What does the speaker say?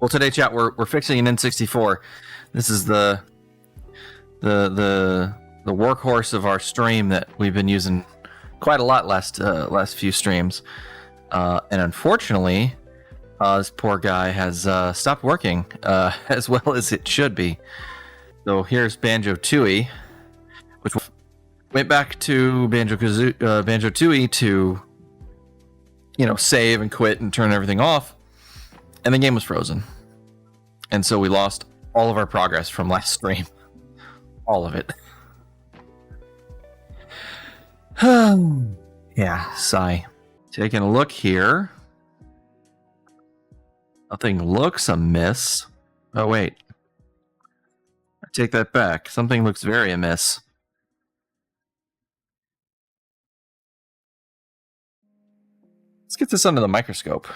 Well, today, chat, we're fixing an N64. This is the workhorse of our stream that we've been using quite a lot last few streams, and unfortunately, this poor guy has stopped working as well as it should be. So here's Banjo-Tooie, which went back to Banjo-Tooie to, save and quit and turn everything off, and the game was frozen. And so we lost all of our progress from last stream. All of it. Yeah, sigh. Taking a look here. Nothing looks amiss. Oh, wait. I take that back. Something looks very amiss. Let's get this under the microscope.